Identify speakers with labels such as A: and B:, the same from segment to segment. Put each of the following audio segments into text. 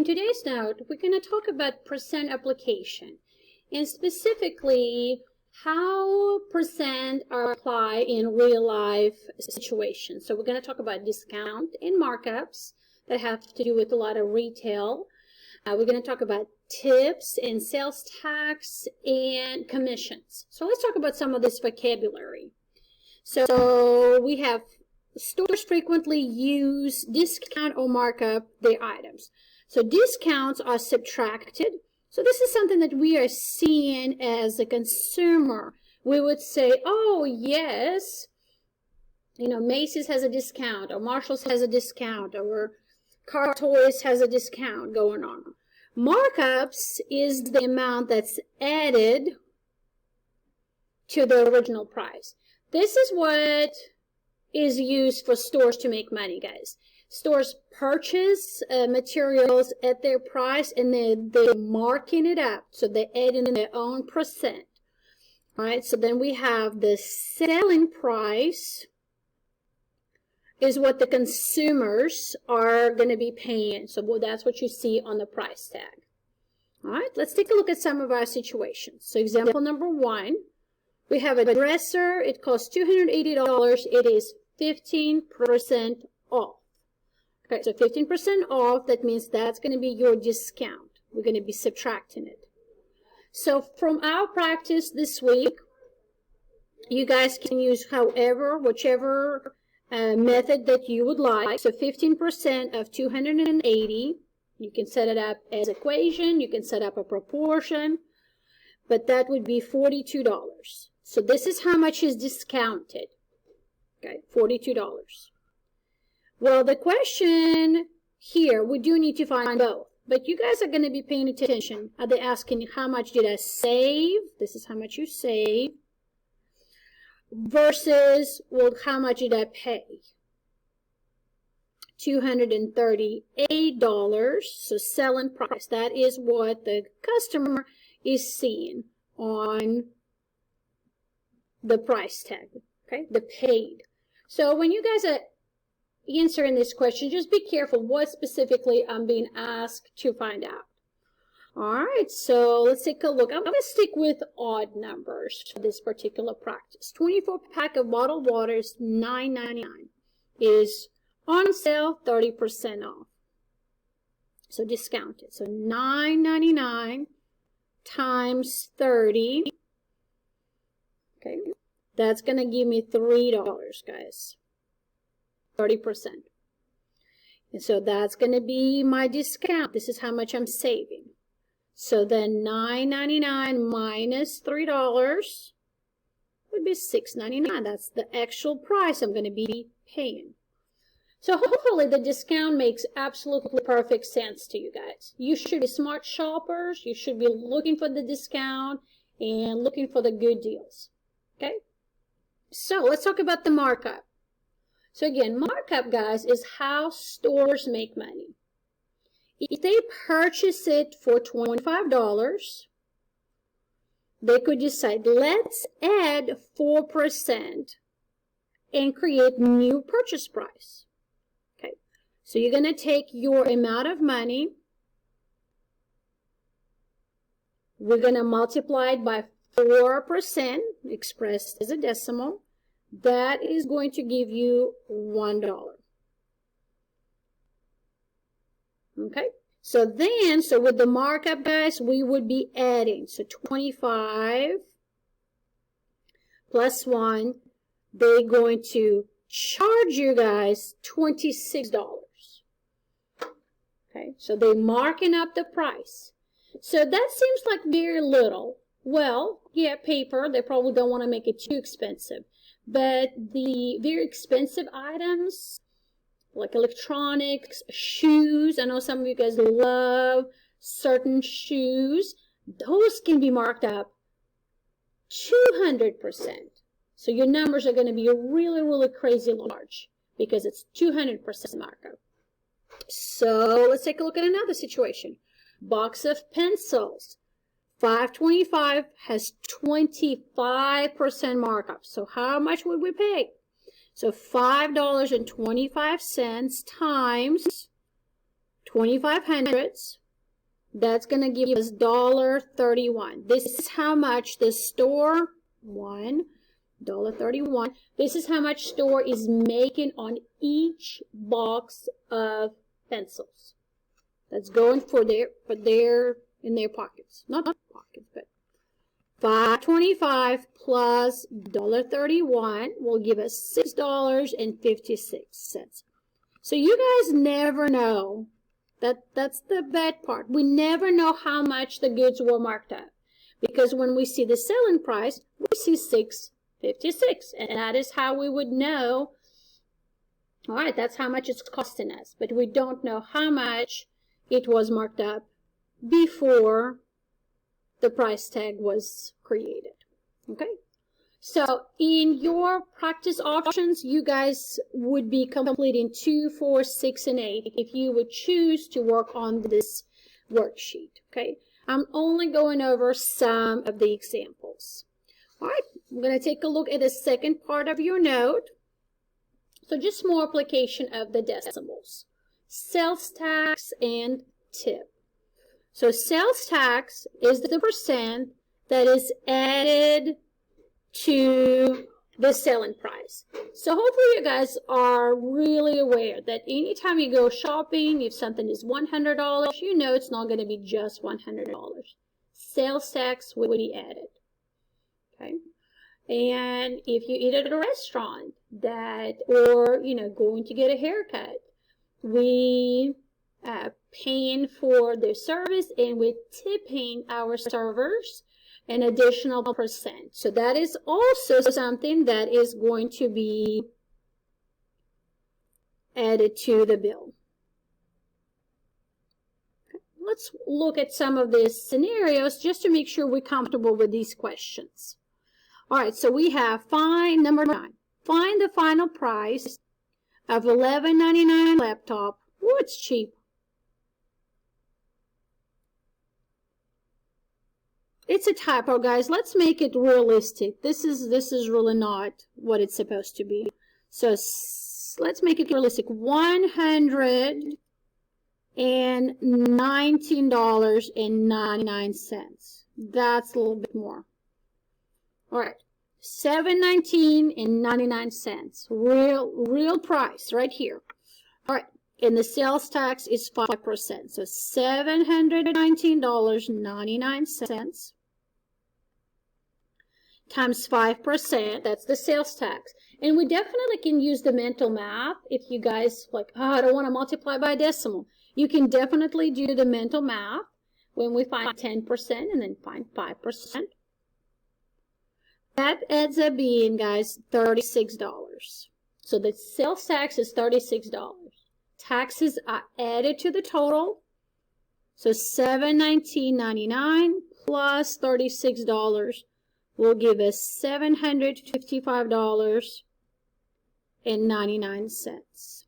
A: in today's note, we're going to talk about percent application, and specifically how percent are applied in real life situations. So we're going to talk about discount and markups that have to do with a lot of retail. We're going to talk about tips and sales tax and commissions. So let's talk about some of this vocabulary. So we have stores frequently use discount or markup their items. So discounts are subtracted. So this is something that we are seeing as a consumer. We would say, oh yes, you know, Macy's has a discount, or Marshall's has a discount, or Car Toys has a discount going on. Markups is the amount that's added to the original price. This is what is used for stores to make money, guys. Stores purchase materials at their price and then they're marking it up. So they add in their own percent. All right, so then we have the selling price is what the consumers are going to be paying. So that's what you see on the price tag. All right, let's take a look at some of our situations. So example number 1, we have a dresser. It costs $280. It is 15% off. Okay, so 15% off, that means that's going to be your discount. We're going to be subtracting it. So from our practice this week, you guys can use whichever method that you would like. So 15% of 280, you can set it up as equation, you can set up a proportion, but that would be $42. So this is how much is discounted. Okay, $42. Well, the question here, we do need to find both, but you guys are going to be paying attention. Are they asking how much did I save? This is how much you save. Versus, well, how much did I pay? $238. So selling price. That is what the customer is seeing on the price tag. Okay, the paid. So when you guys are answering this question, just be careful what specifically I'm being asked to find out. All right, so let's take a look. I'm going to stick with odd numbers for this particular practice. 24-pack of bottled water is $9.99. Is on sale, 30% off. So discounted. So $9.99 times 30. Okay, that's going to give me $3, guys. 30%. And so that's going to be my discount. This is how much I'm saving. So then $9.99 minus $3 would be $6.99. That's the actual price I'm going to be paying. So hopefully the discount makes absolutely perfect sense to you guys. You should be smart shoppers. You should be looking for the discount and looking for the good deals. Okay? So let's talk about the markup. So again, markup, guys, is how stores make money. If they purchase it for $25, they could decide, let's add 4% and create new purchase price. Okay, so you're going to take your amount of money, we're going to multiply it by 4% expressed as a decimal. That is going to give you $1. Okay, so with the markup, guys, we would be adding. So 25 plus 1, they're going to charge you guys $26. Okay, so they're marking up the price. So that seems like very little. Well, yeah, paper, they probably don't want to make it too expensive. But the very expensive items, like electronics, shoes, I know some of you guys love certain shoes, those can be marked up 200%. So your numbers are going to be really, really crazy large because it's 200% markup. So let's take a look at another situation. Box of pencils. $5.25 has 25% markup. So how much would we pay? So $5.25 times 25 hundredths. That's going to give us $1.31. This is how much the store, $1.31. This is how much store is making on each box of pencils. That's going for their in their pockets. Not pockets, but $5.25 plus $1.31 will give us $6.56. So you guys never know. That's the bad part. We never know how much the goods were marked up, because when we see the selling price, we see $6.56, and that is how we would know. All right, that's how much it's costing us, but we don't know how much it was marked up before the price tag was created. Okay, so in your practice options, you guys would be completing 2, 4, 6, and 8 if you would choose to work on this worksheet. Okay, I'm only going over some of the examples. All right, I'm going to take a look at the second part of your note. So just more application of the decimals. Sales tax and tip. So sales tax is the percent that is added to the selling price. So hopefully you guys are really aware that anytime you go shopping, if something is $100, you know it's not going to be just $100. Sales tax will be added. Okay. And if you eat at a restaurant or going to get a haircut, we paying for their service, and we're tipping our servers an additional percent. So that is also something that is going to be added to the bill. Okay. Let's look at some of these scenarios just to make sure we're comfortable with these questions. All right, so we have number 9. Find the final price of $11.99 laptop. Oh, it's cheap. It's a typo, guys. Let's make it realistic. This is really not what it's supposed to be. So let's make it realistic. $119.99. That's a little bit more. All right. $719.99. Real price right here. All right. And the sales tax is 5%. So $719.99 times 5%. That's the sales tax. And we definitely can use the mental math. If you guys like, I don't want to multiply by decimal. You can definitely do the mental math when we find 10% and then find 5%. That adds up being, guys, $36. So the sales tax is $36. Taxes are added to the total. So $719.99 plus $36 will give us $755.99.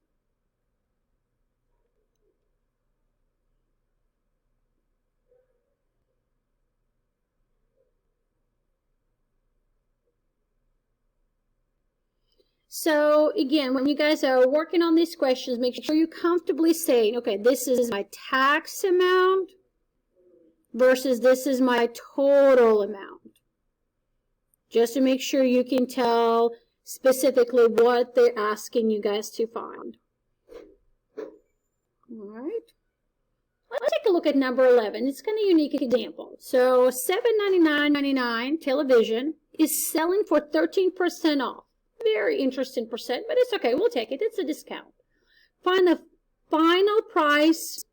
A: So again, when you guys are working on these questions, make sure you're comfortably saying, okay, this is my tax amount versus this is my total amount. Just to make sure you can tell specifically what they're asking you guys to find. All right. Let's take a look at number 11. It's kind of a unique example. So $799.99 television is selling for 13% off. Very interesting percent, but it's okay. We'll take it. It's a discount. Find the final price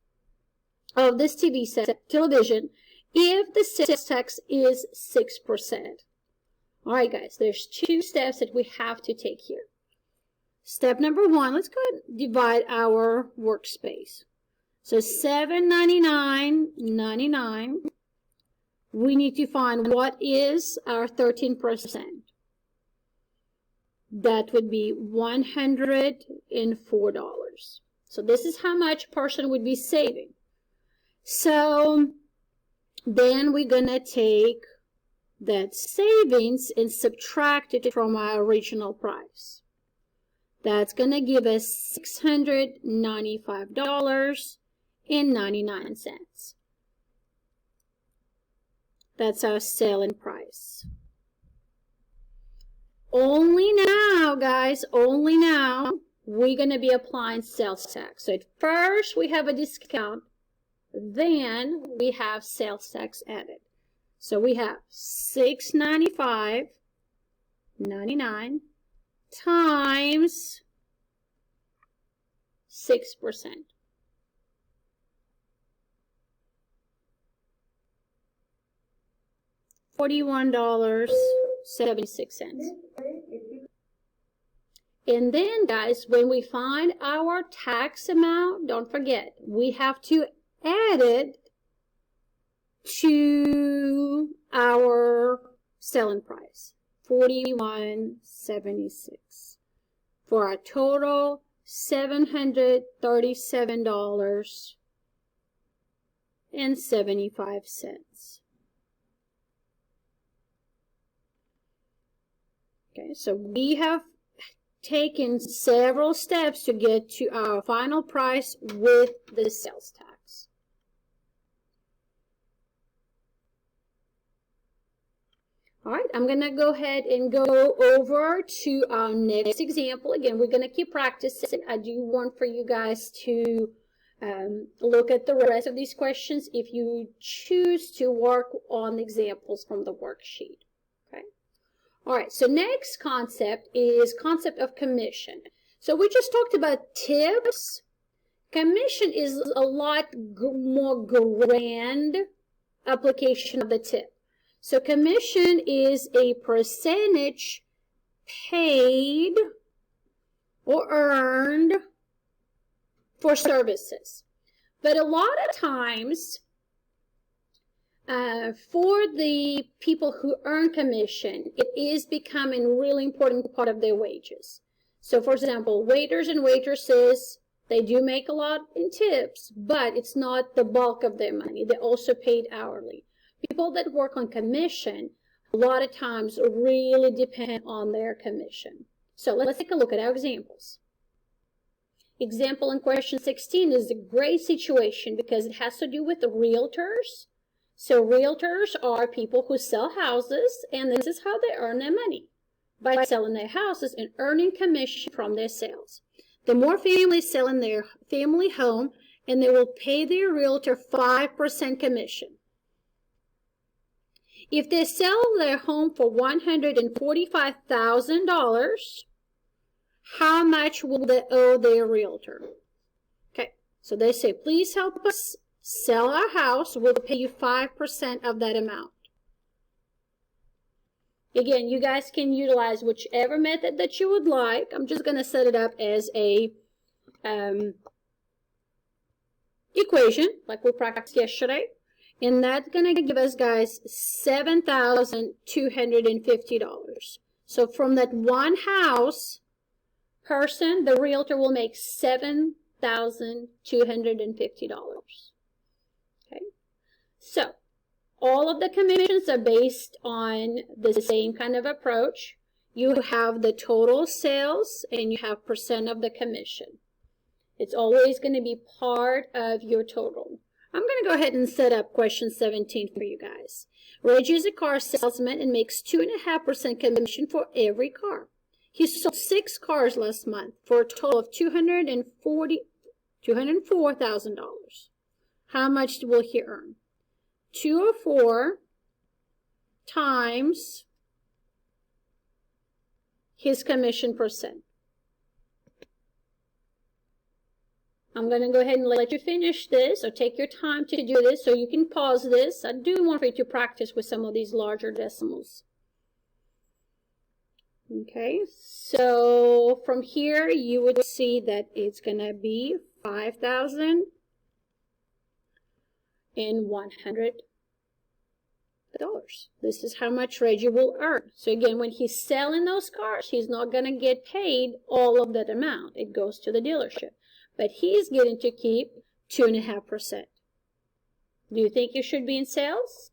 A: of this TV set, television, if the sales tax is 6%. All right, guys, there's 2 steps that we have to take here. Step number 1, let's go ahead and divide our workspace. So $799.99, we need to find what is our 13%. That would be $104. So this is how much a person would be saving. So then we're going to take that savings and subtract it from our original price. That's going to give us $695 That's our selling price. Only now, guys, only now, we're going to be applying sales tax. So at first we have a discount, then we have sales tax added. So we have $695.99 times 6%. $41.76. And then, guys, when we find our tax amount, don't forget, we have to add it to our selling price, $41.76, for a total $737.75. Okay, so we have taken several steps to get to our final price with the sales tax. All right, I'm going to go ahead and go over to our next example. Again, we're going to keep practicing. I do want for you guys to look at the rest of these questions if you choose to work on examples from the worksheet. Okay. All right, so next concept is concept of commission. So we just talked about tips. Commission is a lot more grand application of the tip. So commission is a percentage paid or earned for services. But a lot of times, for the people who earn commission, it is becoming a really important part of their wages. So for example, waiters and waitresses, they do make a lot in tips, but it's not the bulk of their money. They're also paid hourly. People that work on commission, a lot of times really depend on their commission. So let's take a look at our examples. Example in question 16 is a great situation because it has to do with the realtors. So realtors are people who sell houses, and this is how they earn their money, by selling their houses and earning commission from their sales. The more families sell in their family home, and they will pay their realtor 5% commission. If they sell their home for $145,000, how much will they owe their realtor? Okay, so they say, please help us sell our house. We'll pay you 5% of that amount. Again, you guys can utilize whichever method that you would like. I'm just going to set it up as a equation like we practiced yesterday. And that's going to give us, guys, $7,250. So from that one house person, the realtor will make $7,250. Okay. So all of the commissions are based on the same kind of approach. You have the total sales and you have percent of the commission. It's always going to be part of your total. I'm going to go ahead and set up question 17 for you guys. Reggie is a car salesman and makes 2.5% commission for every car. He sold 6 cars last month for a total of $204,000. How much will he earn? 204 times his commission percent. I'm going to go ahead and let you finish this, or take your time to do this, so you can pause this. I do want for you to practice with some of these larger decimals. Okay, so from here you would see that it's going to be $5,100. This is how much Reggie will earn. So again, when he's selling those cars, he's not going to get paid all of that amount. It goes to the dealership. But he's getting to keep 2.5%. Do you think you should be in sales?